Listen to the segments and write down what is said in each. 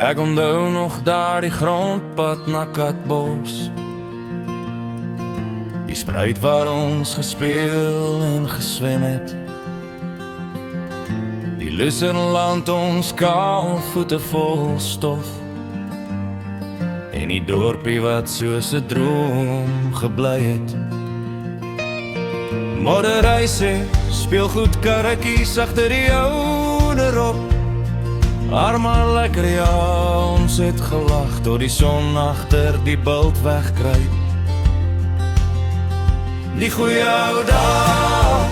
Ek onthou nog daar die grondpad na Katbos, die spruit waar ons gespeel en geswem het, die Lussenland ons kaal voete vol stof, en die dorpie wat soos 'n droom gebly het. Modderhuise, speelgoedkarretjies agter die ouderop, arme lekker ja, ons het gelag tot die son agter die bult wegkruip. Die goeie ou dae,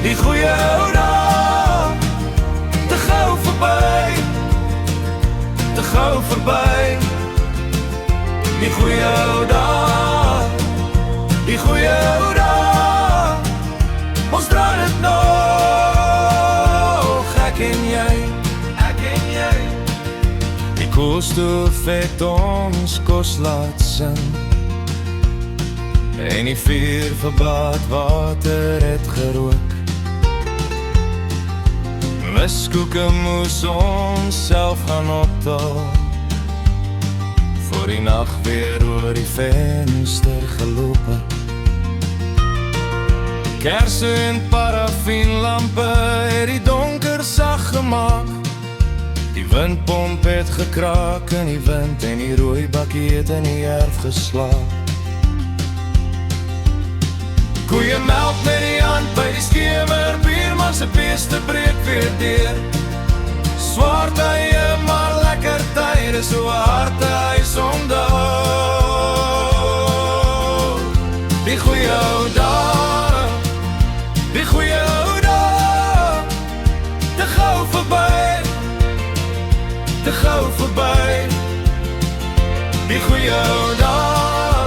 die goeie ou dae, te gou verby, te gou verby. Die goeie ou dae, die goeie ou dae, ons dra dit nog, ek en jy. Die koolstof het ons kos laat sing, en die vuur vir badwater het gerook. Miskoeke moes ons self gaan optel, voor die nacht weer oor die venster geloop het. Kerse en paraffienlampe het die donker sag gemaak. Die windpomp het gekraak in die wind en die rooi bakkie het in die erf geslaap. Koeie melk met die hand by die skemer, buurman se beeste breek weer deur. Swaar tye, maar lekker tye, so 'n harte huis onthou. Die goeie ou dae, die goeie ou dae, te gou verby, te gou verby. Die goeie ou dae,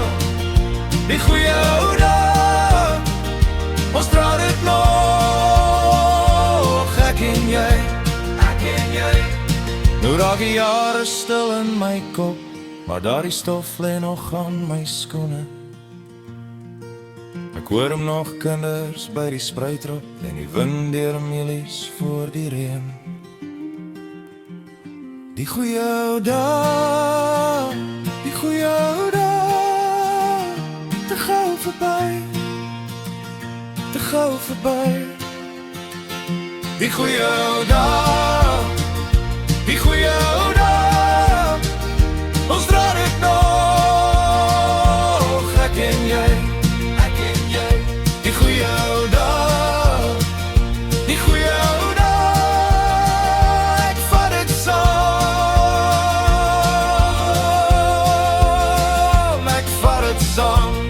die goeie ou dae, ons dra dit nog, ek en jy. Nou raak die jare stil in my kop, maar daardie stof lê nog aan my skoene. Ek hoor hom nog kinders by die spruitrop en die wind deur mielies voor die reën. Die goeie ou dae, die goeie ou dae, te gou verby, te gou verby. Die goeie ou dae, die goeie ou dae, ons dra dit nog, ek en jy. Die goeie ou dae, die goeie ou dae, ek vat dit saam, ek vat dit saam.